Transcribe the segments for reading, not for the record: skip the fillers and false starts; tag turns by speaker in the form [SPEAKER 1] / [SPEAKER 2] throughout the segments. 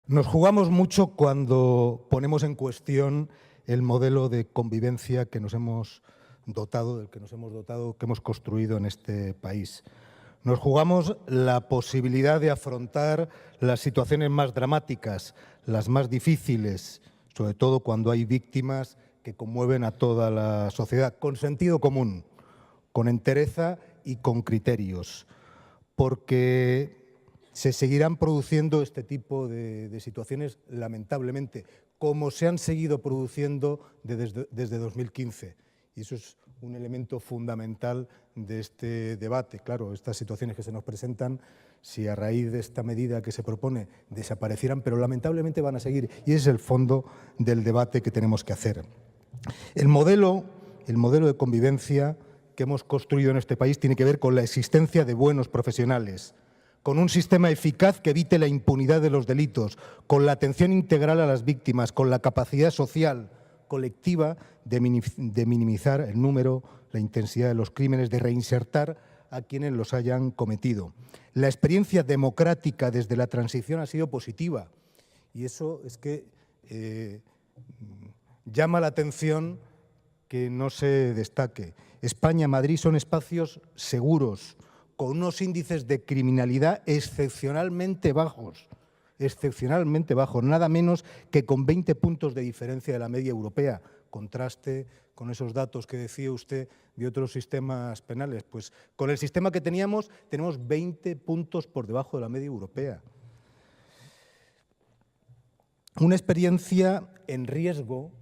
[SPEAKER 1] Nos jugamos mucho cuando ponemos en cuestión el modelo de convivencia que nos hemos dotado, del que nos hemos dotado, que hemos construido en este país. Nos jugamos la posibilidad de afrontar las situaciones más dramáticas, las más difíciles, sobre todo cuando hay víctimas que conmueven a toda la sociedad, con sentido común, con entereza y con criterios, porque se seguirán produciendo este tipo de situaciones, lamentablemente, como se han seguido produciendo desde 2015. Y eso es un elemento fundamental de este debate. Claro, estas situaciones que se nos presentan, si a raíz de esta medida que se propone desaparecieran, pero lamentablemente van a seguir. Y ese es el fondo del debate que tenemos que hacer. El modelo de convivencia que hemos construido en este país tiene que ver con la existencia de buenos profesionales, con un sistema eficaz que evite la impunidad de los delitos, con la atención integral a las víctimas, con la capacidad social colectiva de minimizar el número, la intensidad de los crímenes, de reinsertar a quienes los hayan cometido. La experiencia democrática desde la transición ha sido positiva y eso es que llama la atención que no se destaque. España, Madrid son espacios seguros, con unos índices de criminalidad excepcionalmente bajos, nada menos que con 20 puntos de diferencia de la media europea. Contraste con esos datos que decía usted de otros sistemas penales. Pues con el sistema que tenemos 20 puntos por debajo de la media europea. Una experiencia en riesgo,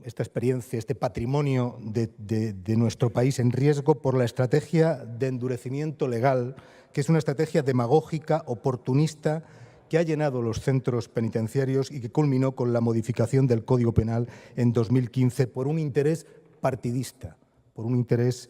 [SPEAKER 1] esta experiencia, este patrimonio de nuestro país en riesgo por la estrategia de endurecimiento legal, que es una estrategia demagógica, oportunista, que ha llenado los centros penitenciarios y que culminó con la modificación del Código Penal en 2015 por un interés partidista, por un interés,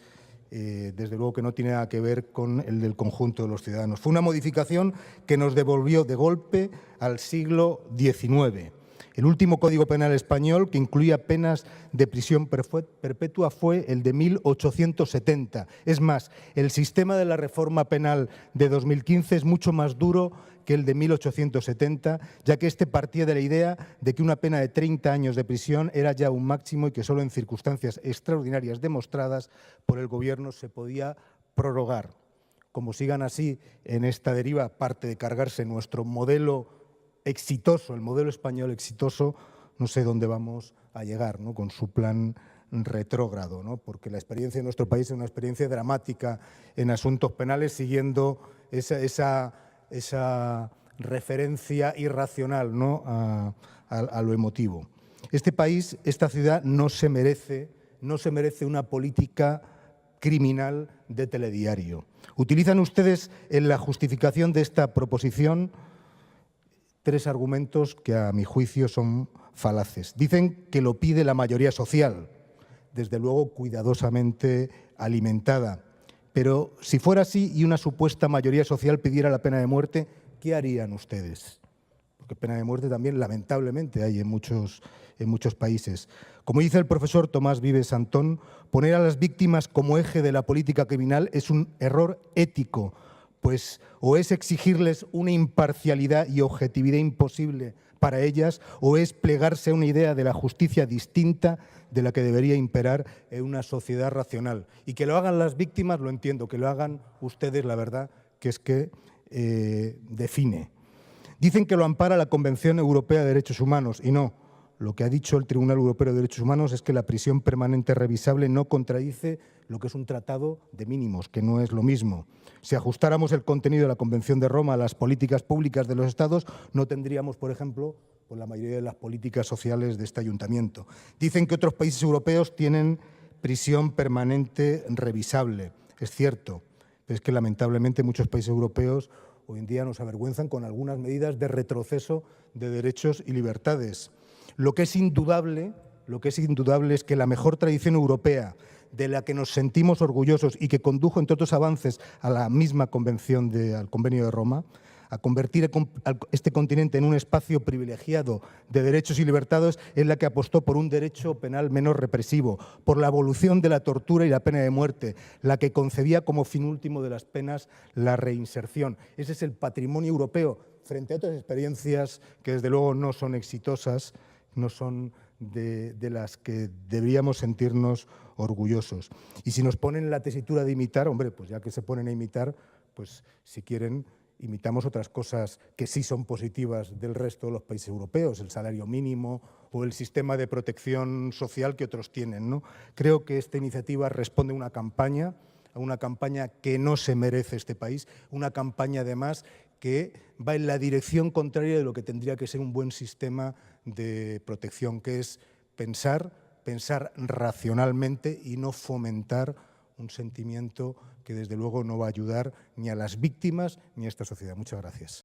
[SPEAKER 1] desde luego, que no tiene nada que ver con el del conjunto de los ciudadanos. Fue una modificación que nos devolvió de golpe al siglo XIX. El último Código Penal español que incluía penas de prisión perpetua fue el de 1870. Es más, el sistema de la reforma penal de 2015 es mucho más duro que el de 1870, ya que este partía de la idea de que una pena de 30 años de prisión era ya un máximo y que solo en circunstancias extraordinarias demostradas por el Gobierno se podía prorrogar. Como sigan así en esta deriva, aparte de cargarse nuestro modelo exitoso, el modelo español exitoso, no sé dónde vamos a llegar, ¿no?, con su plan retrógrado, ¿no?, porque la experiencia de nuestro país es una experiencia dramática en asuntos penales, siguiendo esa referencia irracional, ¿no?, a lo emotivo. Este país, esta ciudad, no se merece una política criminal de telediario. Utilizan ustedes en la justificación de esta proposición tres argumentos que, a mi juicio, son falaces. Dicen que lo pide la mayoría social, desde luego cuidadosamente alimentada. Pero si fuera así y una supuesta mayoría social pidiera la pena de muerte, ¿qué harían ustedes? Porque pena de muerte también, lamentablemente, hay en muchos países. Como dice el profesor Tomás Vives Antón, poner a las víctimas como eje de la política criminal es un error ético, pues o es exigirles una imparcialidad y objetividad imposible para ellas, o es plegarse a una idea de la justicia distinta de la que debería imperar en una sociedad racional. Y que lo hagan las víctimas, lo entiendo, que lo hagan ustedes, la verdad, que es que define. Dicen que lo ampara la Convención Europea de Derechos Humanos, y no. Lo que ha dicho el Tribunal Europeo de Derechos Humanos es que la prisión permanente revisable no contradice lo que es un tratado de mínimos, que no es lo mismo. Si ajustáramos el contenido de la Convención de Roma a las políticas públicas de los Estados, no tendríamos, por ejemplo, pues la mayoría de las políticas sociales de este ayuntamiento. Dicen que otros países europeos tienen prisión permanente revisable. Es cierto, pero es que lamentablemente muchos países europeos hoy en día nos avergüenzan con algunas medidas de retroceso de derechos y libertades. Lo que es indudable es que la mejor tradición europea, de la que nos sentimos orgullosos y que condujo, entre otros avances, a la misma convención, al Convenio de Roma, a convertir este continente en un espacio privilegiado de derechos y libertades, es la que apostó por un derecho penal menos represivo, por la abolición de la tortura y la pena de muerte, la que concebía como fin último de las penas la reinserción. Ese es el patrimonio europeo, frente a otras experiencias que desde luego no son exitosas, no son de las que deberíamos sentirnos orgullosos. Y si nos ponen la tesitura de imitar, hombre, pues ya que se ponen a imitar, pues si quieren, imitamos otras cosas que sí son positivas del resto de los países europeos, el salario mínimo o el sistema de protección social que otros tienen, ¿no? Creo que esta iniciativa responde a una campaña que no se merece este país, una campaña además que va en la dirección contraria de lo que tendría que ser un buen sistema de protección, que es pensar racionalmente y no fomentar un sentimiento que desde luego no va a ayudar ni a las víctimas ni a esta sociedad. Muchas gracias.